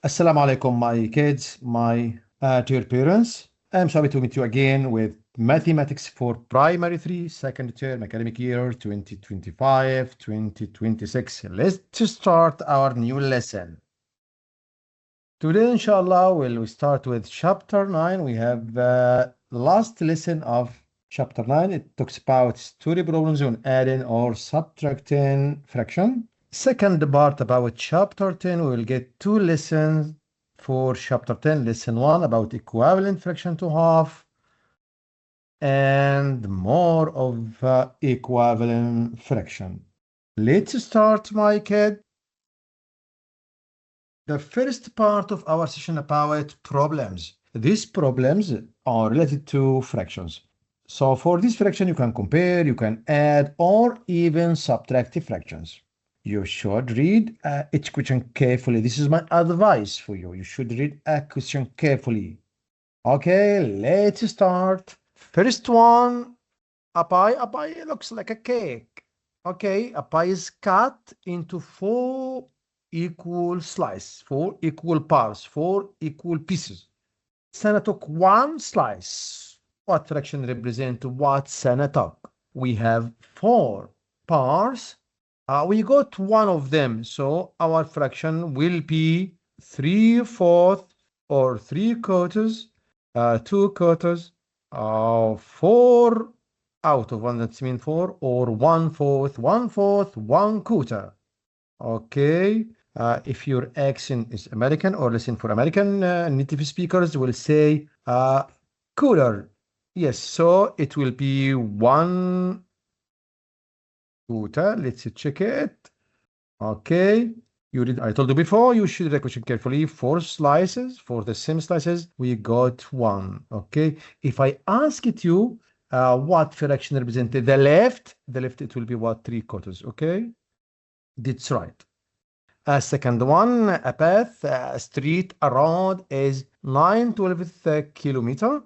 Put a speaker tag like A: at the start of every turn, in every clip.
A: Assalamu alaikum, my kids, my dear parents. I'm sorry to meet you again with mathematics for primary 3, second term academic year 2025-2026. Let's start our new lesson. Today, inshallah, we'll start with chapter 9. We have the last lesson of chapter 9. It talks about story problems on adding or subtracting fraction. Second part about chapter 10, we will get 2 lessons for chapter 10. Lesson 1 about equivalent fraction to half and more of equivalent fraction. Let's start, my kid. The first part of our session about problems. These problems are related to fractions. So for this fraction, you can compare, you can add, or even subtract fractions. You should read each question carefully. This is my advice for you. You should read a question carefully. Okay, let's start. First one, a pie looks like a cake. Okay, a pie is cut into 4 equal slices, 4 equal parts, 4 equal pieces. Sana took 1 slice. What fraction represent what Sana took? We have 4 parts. We got one of them, so our fraction will be 3/4 or 3/4, 2/4, 4 out of 1, that means 4, or 1/4, 1/4, 1/4. Okay, if your accent is American or listen for American native speakers will say quarter. Yes, so it will be 1/4. Let's check it. Okay, you read. I told you before, you should read the question carefully. 4 slices, for the same slices, we got 1. Okay, if I ask it you, what fraction represented the left, it will be what? 3/4. Okay, that's right. Second one, a path, a street, a road is 9/12 kilometer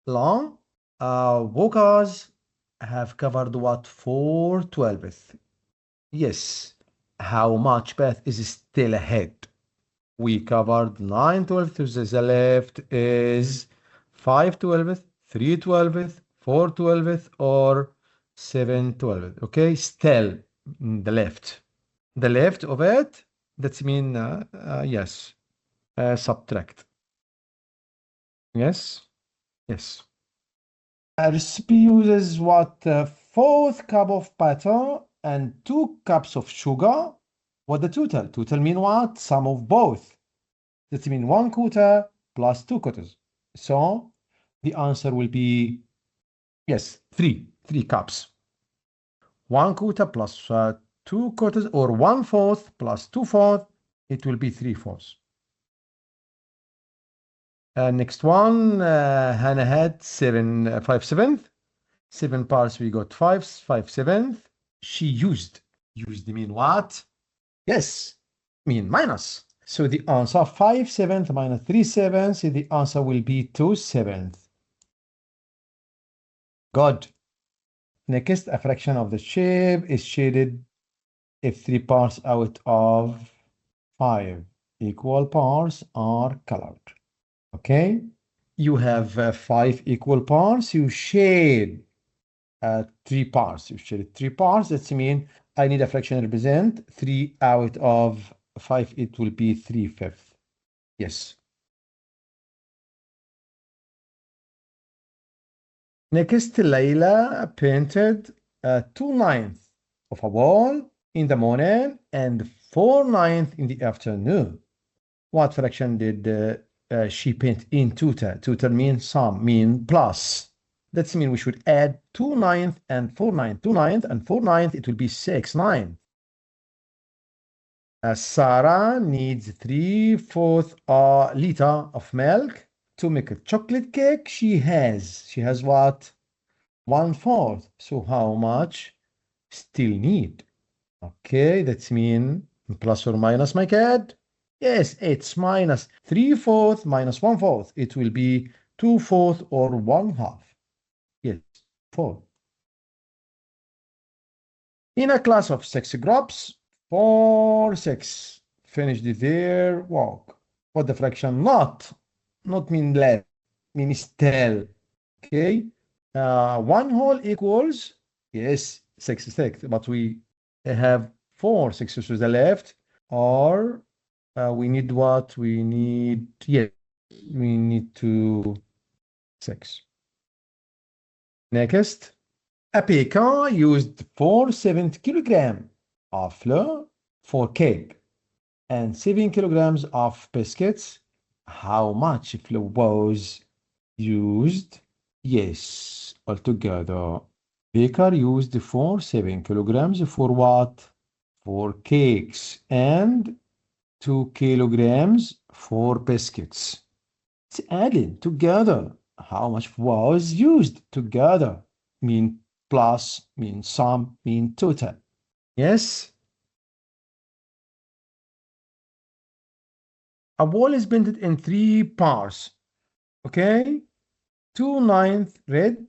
A: long. Walkers have covered what? 4/12. Yes. How much path is still ahead? We covered 9/12 to the left is 5/12, 3/12, 4/12, or 7/12. Okay, still the left. The left of it, that means yes, subtract. Yes, yes. A recipe uses what? 4th cup of butter and 2 cups of sugar. What the total? Total mean what? Sum of both. That means 1/4 plus 2/4. So the answer will be, yes, 3 cups. 1/4 plus 2/4, or 1/4 plus 2/4, it will be 3/4. Next one, Hannah had 5/7. 7 parts, we got 5/7. She used mean what? Yes, mean minus. So the answer 5/7 minus 3/7, so the answer will be 2/7. Good. Next, a fraction of the shape is shaded if 3 parts out of 5 equal parts are colored. Okay, you have 5 equal parts, you shade 3 parts. You shade 3 parts, that means I need a fraction represent 3 out of 5, it will be 3/5. Yes. Next, Layla painted 2/9 of a wall in the morning and 4/9 in the afternoon. What fraction did she paint in total? Total means sum, mean plus. That means we should add 2/9 and 4/9. 2/9 and 4/9, it will be 6/9. Sarah needs 3/4 liter of milk to make a chocolate cake. She has what? 1/4. So how much still need? Okay, that's mean plus or minus, my kid? Yes, it's minus 3/4 minus 1/4. It will be 2/4 or 1/2. Yes, 4. In a class of 6 groups, 4, 6 finished their work. what the fraction not mean less, mean still. Okay, 1 whole equals, yes, 66, but we have 4 sixes to the left, or we need what? We need, yes, we need 6. Next, a baker used 470 kilograms of flour for cake and 7 kilograms of biscuits. How much flour was used? Yes, altogether. Baker used 7 kilograms for what? For cakes and 2 kilograms for biscuits. It's added together. How much was used together? Mean plus, mean sum, mean total. Yes? A wall is painted in 3 parts. Okay? 2/9 red,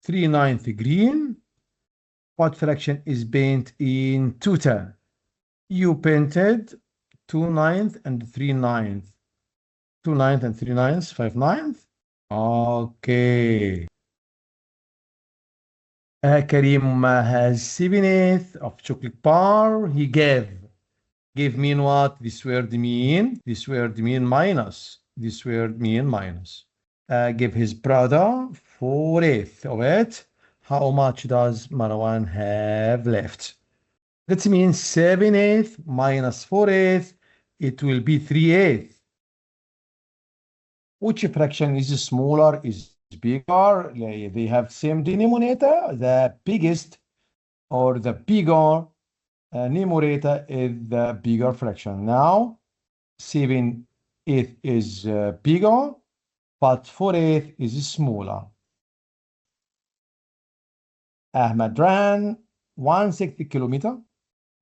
A: 3/9 green. What fraction is painted in total? You painted 2/9 and 3/9. 2/9 and 3/9, 5/9. Okay. Karim has 7/8 of chocolate bar. He gave mean what? This word mean minus. This word mean minus. Give his brother 4/8 of it. How much does Marwan have left? That means 7/8 minus 4/8. It will be 3/8. Which fraction is smaller, is bigger? They have same denominator. The biggest or the bigger numerator is the bigger fraction. Now, 7/8 is bigger, but 4/8 is smaller. Ahmed ran 1/6 kilometer.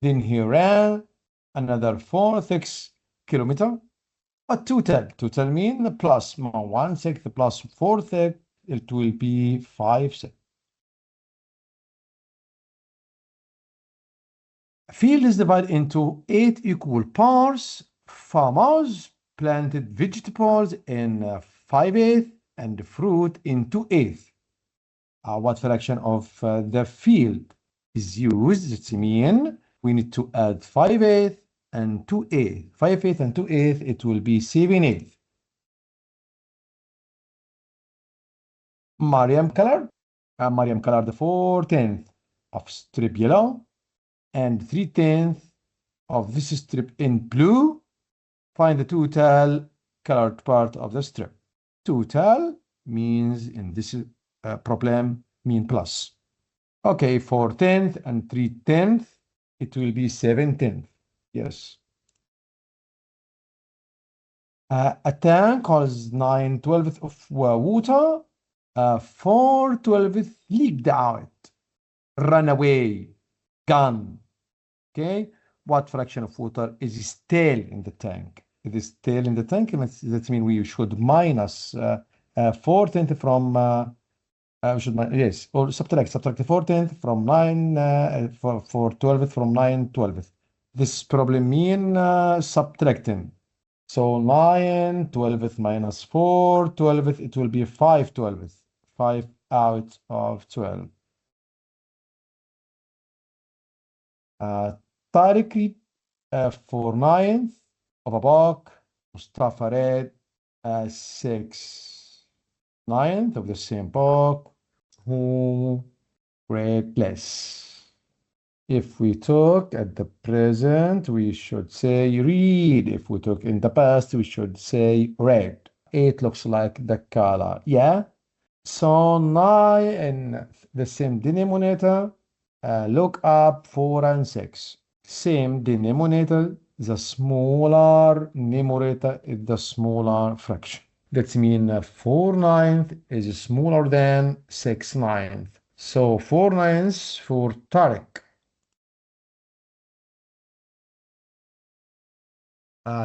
A: Then he ran another 4/6 kilometer. A total mean plus 1/6 plus 4/6, it will be 5/6. Field is divided into 8 equal parts. Farmers planted vegetables in 5/8 and fruit in 2/8. What fraction of the field is used? It means we need to add 5/8 and 2/8. 5/8 and 2/8, it will be 7/8. Mariam colored 4/10 of strip yellow and 3/10 of this strip in blue. Find the total colored part of the strip. Total means in this problem mean plus. Okay, 4/10 and 3/10, it will be 7/10. Yes. A tank holds 9/12 of water. 4/12 leaked out. Run away. Gone. Okay. What fraction of water is still in the tank? It is still in the tank. That means we should minus 4/10 from yes, or subtract 4/10 from 9 for 12 from 9/12. This problem mean subtracting. So 9/12 minus 4/12, it will be 5/12. 5 out of 12. Tariq 4/9 of a book. Mustafa read 6/9 of the same book. Who read less? If we talk at the present, we should say read. If we talk in the past, we should say read. It looks like the color. Yeah. So 9 in the same denominator. Look up 4 and 6. Same denominator. The smaller numerator is the smaller fraction. That means 4/9 is smaller than 6/9. So 4/9 for Tariq.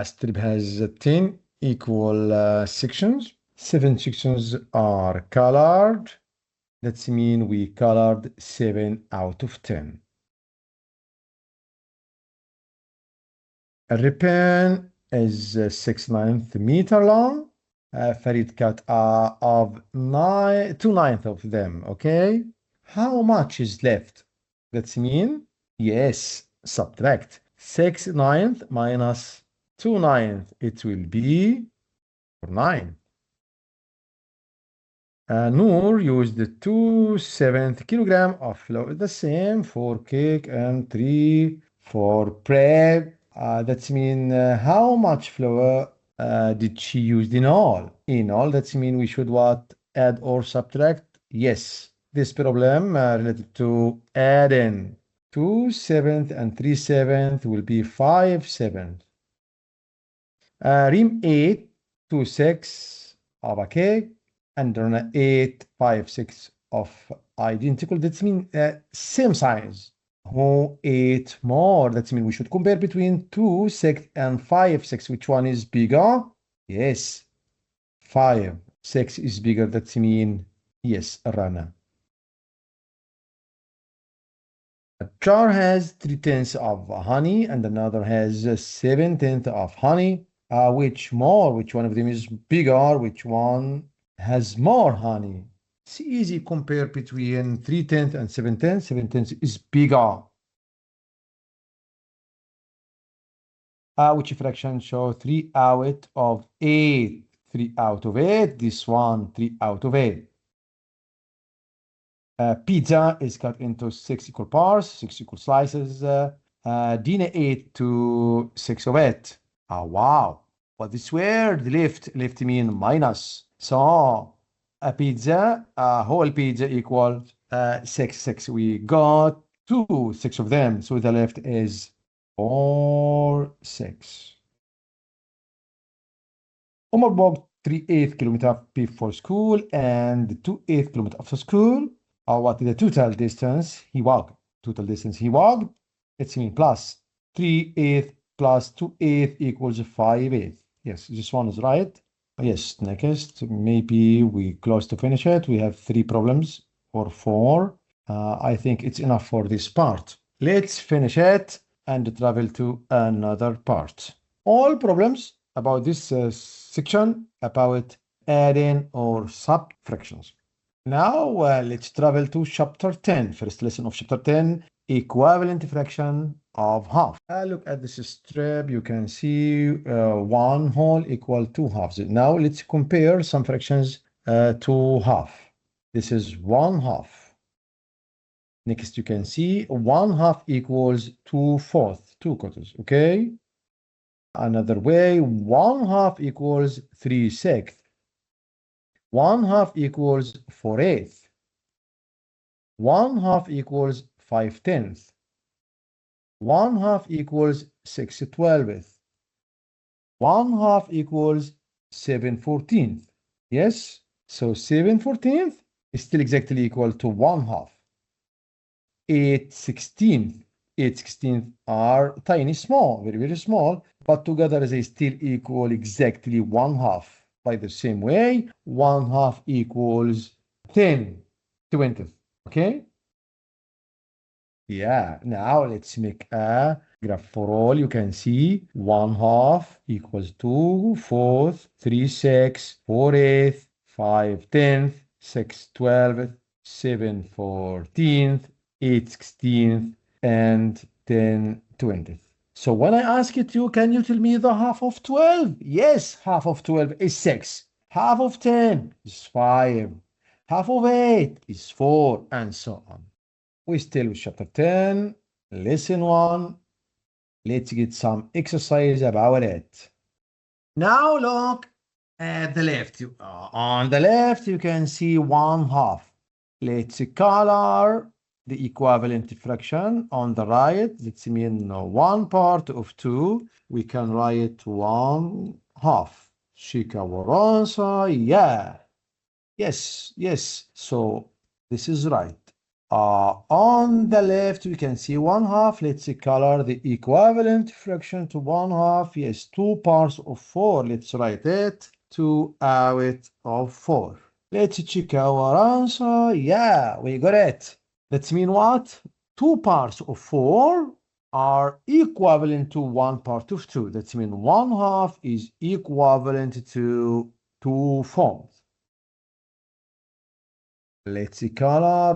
A: Strip has 10 equal sections. 7 sections are colored. That means we colored 7 out of 10. A ribbon is 6/9 meter long. Farid cut of 2/9 of them, okay? How much is left? That's mean, yes, subtract 6/9 minus 2/9. It will be 9. Noor used 2/7 kilogram of flour, the same for cake and 3 for bread. That's mean how much flour did she use in all? In all, that's mean we should what? Add or subtract? Yes. This problem related to adding 2/7 and 3/7 will be 5/7. Rim 8 to 6 of a cake and run 8, 5, 6 of identical. That means same size. Who ate more? That means we should compare between 2, 6 and 5, 6. Which one is bigger? Yes. 5, 6 is bigger. That means yes, Rana. A jar has 3/10 of honey and another has 7/10 of honey. Which one of them is bigger? Which one has more honey? It's easy compare between 3/10 and 7/10. 7/10 is bigger. Which fraction show 3 out of 8? 3 out of 8. This one, 3 out of 8. Pizza is cut into 6 equal parts, 6 equal slices. Dina 8 to 6 of 8. Wow. But this word left mean minus. So a pizza, a whole pizza equals 6, 6. We got 2, 6 of them. So the left is 4, 6. Omar walked 3/8 kilometer before school and 2/8 kilometer after school. What is the total distance he walked? Total distance he walked, it's mean plus 3/8 plus 2/8 equals 5/8. Yes, this one is right. Yes, next, maybe we close to finish it. We have 3 problems or 4. I think it's enough for this part. Let's finish it and travel to another part. All problems about this section about adding or subtractions. Now let's travel to chapter 10. First lesson of chapter 10, equivalent fraction of half. Look at this strip. You can see 1 whole equal 2 halves. Now let's compare some fractions to half. This is 1 half. Next, you can see 1 half equals 2/4, 2/4, okay? Another way, 1 half equals 3/6. 1 half equals 4/8. 1 half equals 5/10. 1 half equals 6/12. 1 half equals 7/14. Yes, so 7/14 is still exactly equal to 1 half. 8/16. 8/16 are tiny, small, very, very small, but together they still equal exactly 1 half. By the same way, 1 half equals 10/20. Okay? Yeah, now let's make a graph for all. You can see 1 half equals 2/4, 3/6, 4/8, 5/10, 6/12, 7/14, 8/16, and 10/20. So when I ask it you, can you tell me the half of 12? Yes, half of 12 is 6. Half of 10 is 5. Half of 8 is 4, and so on. We still with chapter 10, lesson 1. Let's get some exercise about it. Now look at the left. On the left, you can see 1 half. Let's color the equivalent fraction. On the right, let's mean 1 part of 2. We can write 1 half. Check our answer. Yeah. Yes, yes. So this is right. On the left, we can see 1 half. Let's color the equivalent fraction to 1 half. Yes, 2 parts of 4. Let's write it. 2 out of 4. Let's check our answer. Yeah, we got it. That means what? 2 parts of 4 are equivalent to 1 part of 2. That means 1/2 is equivalent to 2 forms. Let's color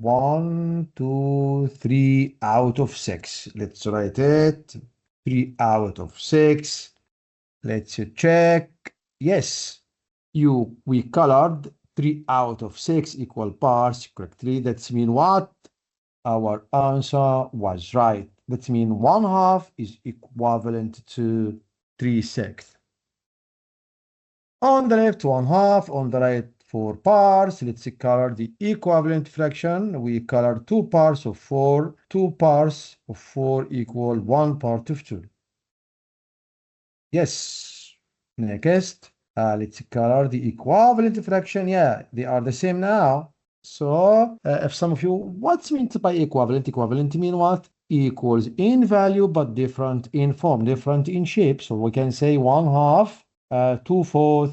A: 1, 2, 3 out of 6. Let's write it. 3 out of 6. Let's check. Yes, we colored 3 out of 6 equal parts correctly. That means what? Our answer was right. That means 1/2 is equivalent to 3/6. On the left, 1/2. On the right, 4 parts. Let's color the equivalent fraction. We color 2 parts of 4. 2 parts of 4 equal 1 part of 2. Yes. Next, let's color the equivalent fraction. Yeah, they are the same now. So, if some of you, what's meant by equivalent? Equivalent mean what? Equals in value, but different in form, different in shape. So we can say 1/2, 2/4,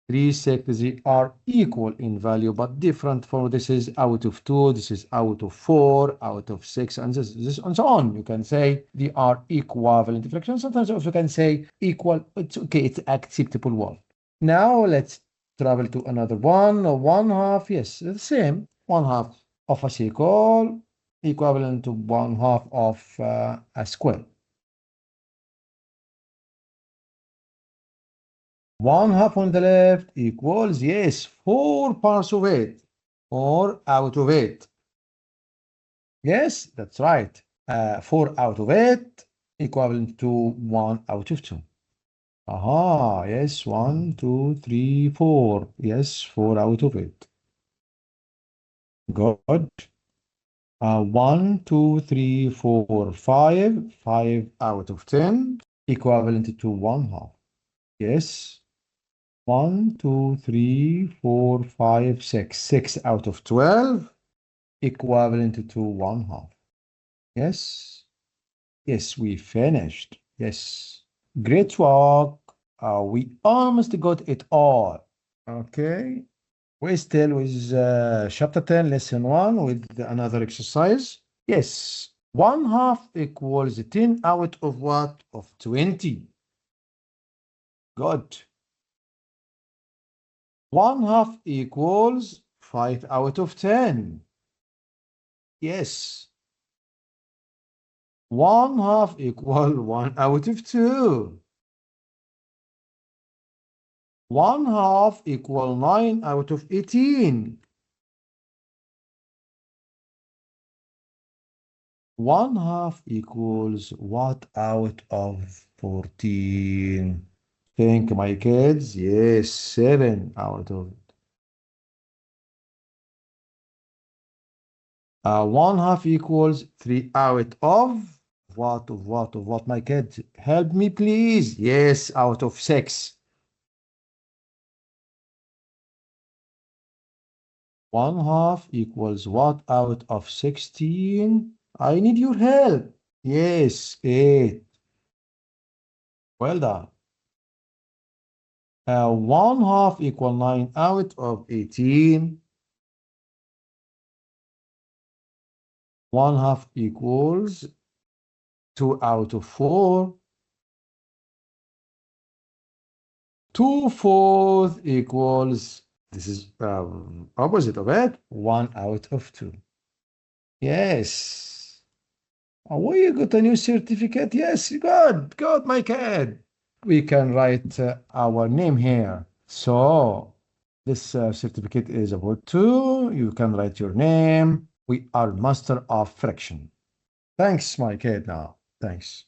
A: 3/6, they are equal in value, but different for this is out of 2, this is out of 4, out of 6, and this and so on. You can say they are equivalent fractions. Sometimes also can say equal. It's okay, it's acceptable one. Now let's travel to another one. 1/2, yes, the same. 1/2 of a circle equivalent to 1/2 of a square. 1/2 on the left equals, yes, 4 parts of it, or out of it. Yes, that's right. 4 out of it equivalent to 1 out of 2. Aha, yes, 1, 2, 3, 4. Yes, 4 out of it. Good. 1, 2, 3, 4, 5. 5 out of 10 equivalent to 1/2. Yes. 1, 2, 3, 4, 5, 6. 6 out of 12 equivalent to 1/2. Yes. Yes, we finished. Yes. Great work. We almost got it all. Okay. We're still with chapter 10, lesson 1 with another exercise. Yes. 1/2 equals 10 out of what? Of 20. Good. 1/2 equals 5 out of 10. Yes. 1/2 equal 1 out of 2. 1/2 equal 9 out of 18. 1/2 equals what out of 14? Think, my kids. Yes, 7 out of it. 1/2 equals 3 out of what, my kids? Help me, please. Yes, out of 6. 1/2 equals what out of 16? I need your help. Yes, 8. Well done. 1/2 equal 9 out of 18. 1/2 equals 2 out of 4. 2/4 equals, this is opposite of it, 1 out of 2. Yes. Oh, you got a new certificate? Yes, good, my kid. We can write our name here. So this certificate is about 2. You can write your name. We are master of fraction. Thanks, my kid, now. Thanks.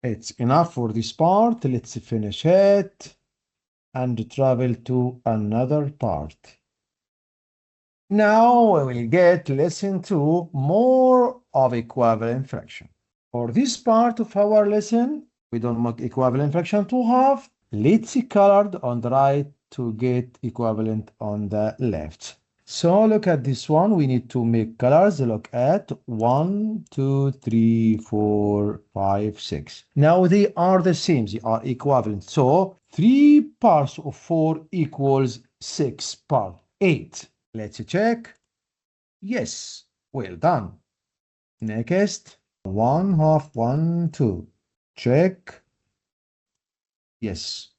A: It's enough for this part. Let's finish it and travel to another part. Now we will get lesson 2, more of equivalent fraction. For this part of our lesson, we don't make equivalent fraction to half. Let's colored on the right to get equivalent on the left. So look at this one. We need to make colors. Look at 1, 2, 3, 4, 5, 6. Now they are the same. They are equivalent. So 3 parts of 4 equals 6 parts. 8. Let's check. Yes, well done. Next, 1/2, 1, 2. Check. Yes.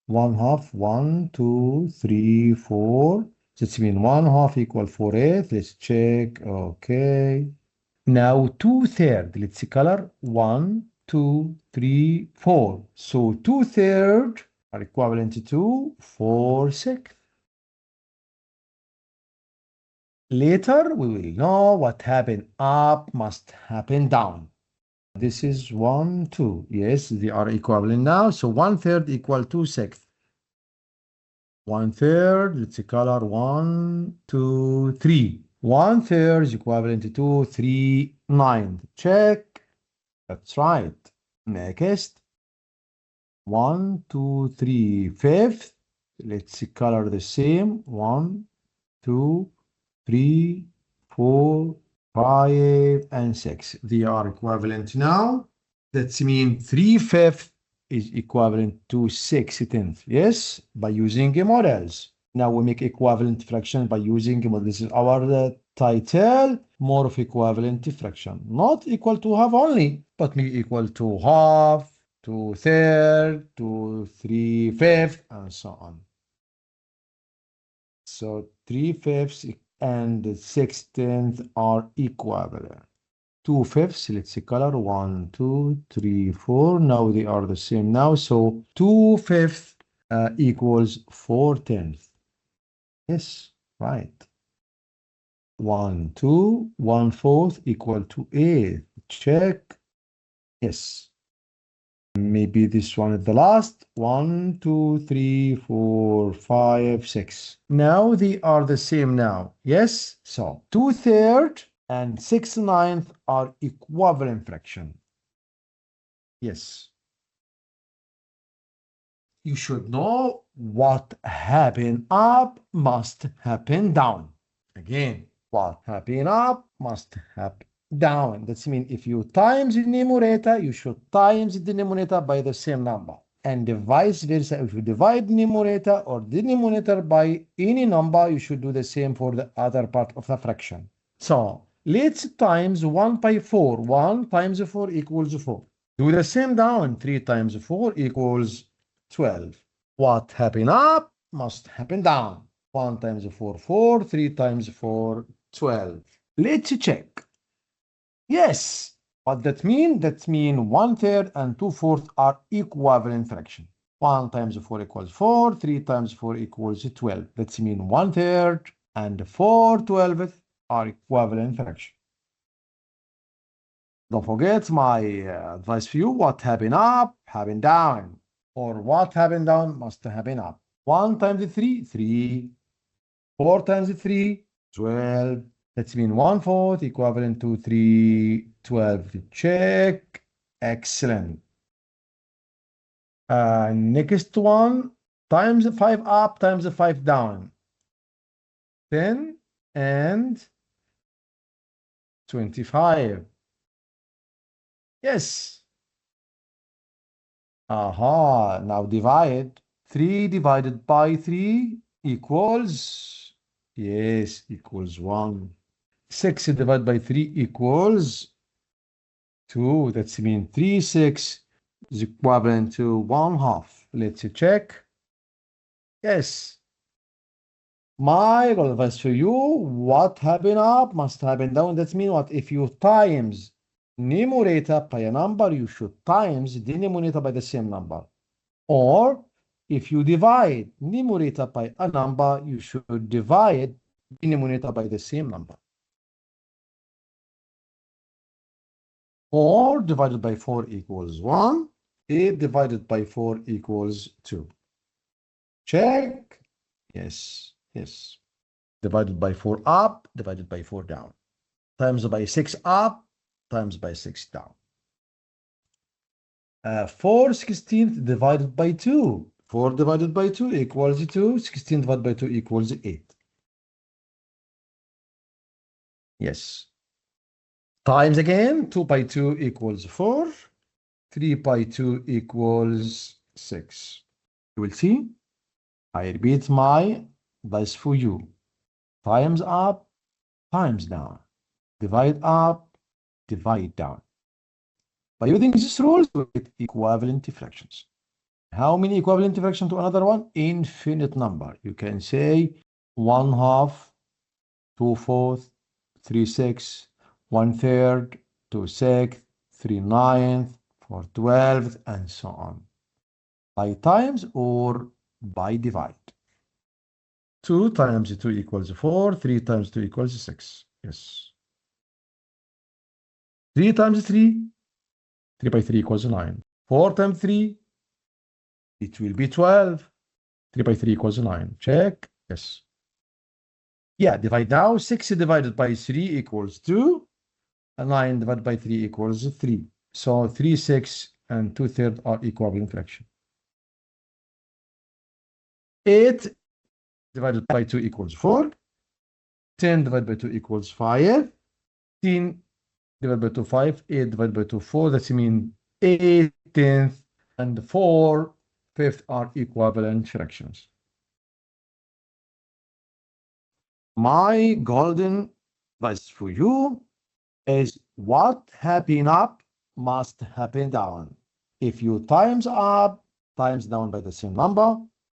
A: 1/2, 1, 2, 3, 4. That means 1/2 equal 4/8. Let's check. Okay. Now 2/3. Let's color 1, 2, 3, 4. So 2/3 are equivalent to 4/6. Later, we will know what happened up must happen down. This is 1, 2. Yes, they are equivalent now. So 1/3 equal 2/6. 1/3, let's color 1, 2, 3. 1/3 is equivalent to 3/9. Check. That's right. Next. 1, 2, 3, 5th. Let's color the same. 1, 2, 3, 4, 5, and 6. They are equivalent now. That means 3/5 is equivalent to 6/10. Yes, by using models. Now we make equivalent fraction by using models. This is our title, more of equivalent fraction. Not equal to half only, but maybe equal to half, to third, to 3/5, and so on. So 3/5 and 6/10 are equivalent. 2/5, let's see color 1, 2, 3, 4. Now they are the same now. So 2/5 equals 4/10. Yes, right. 1, 2, 1/4 equal to 8. Check. Yes. Maybe this one is the last. 1, 2, 3, 4, 5, 6. Now they are the same now. Yes. So 2/3 and 6/9 are equivalent fraction. Yes. You should know what happened up must happen down. Again, what happened up must happen down. That means if you times the numerator, you should times the denominator by the same number. And vice versa, if you divide numerator or denominator by any number, you should do the same for the other part of the fraction. So let's times 1 by 4. 1 times 4 equals 4. Do the same down. 3 times 4 equals 12. What happened up must happen down. 1 times 4, 4. 3 times 4, 12. Let's check. Yes. What that mean? That mean 1/3 and 2/4 are equivalent fraction. 1 times 4 equals 4. 3 times 4 equals 12. That mean 1/3 and 4/12 are equivalent fraction. Don't forget my advice for you. What happened up, happened down. Or what happened down must happen up. 1 times 3, 3. 4 times 3, 12. That means 1/4 equivalent to 3/12. Check. Excellent. Next one, times 5 up, times 5 down. 10 and 25. Yes. Aha, now divide. 3 divided by 3 equals, yes, equals 1. 6 divided by 3 equals 2. That's mean 3/6 is equivalent to 1/2. Let's check. Yes. My advice for you, what happened up must happen down. That means what? If you times numerator by a number, you should times denominator by the same number. Or if you divide numerator by a number, you should divide denominator by the same number. Or divided by 4 equals 1. 8 divided by 4 equals 2. Check. Yes, yes. Divided by 4 up, divided by 4 down. Times by 6 up, times by 6 down. 4/16 divided by 2. 4 divided by 2 equals 2. 16 divided by 2 equals 8. Yes. Times again, 2 by 2 equals 4. 3 by 2 equals 6. You will see. I repeat my advice for you. Times up, times down. Divide up, divide down. By using these rules, we get equivalent fractions. How many equivalent fractions to another one? Infinite number. You can say 1/2, 2/4, 3/6, 1/3, 2/6, 3/9, 4/12, and so on. By times or by divide. 2 times 2 equals 4, 3 times 2 equals 6. Yes. 3 times 3, 3 by 3 equals 9. 4 times 3, it will be 12. 3 by 3 equals 9. Check. Yes. Yeah, divide now. 6 divided by 3 equals 2. And 9 divided by 3 equals 3. So 3/6 and 2/3 are equivalent fraction. 8 divided by 2 equals 4. 10 divided by 2 equals 5. 10 divided by 2, 5. 8 divided by 2, 4. That means 8/10 and 4/5 are equivalent fractions. My golden advice for you is what happen up must happen down. If you times up, times down by the same number.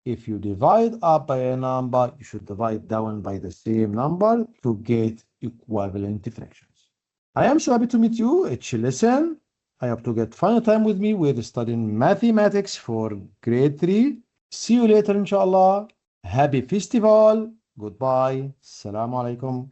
A: If you divide up by a number, you should divide down by the same number to get equivalent fractions. I am so happy to meet you. It's a lesson. I hope to get fun time with me with studying mathematics for grade 3. See you later, inshallah. Happy festival. Goodbye. Assalamu alaikum.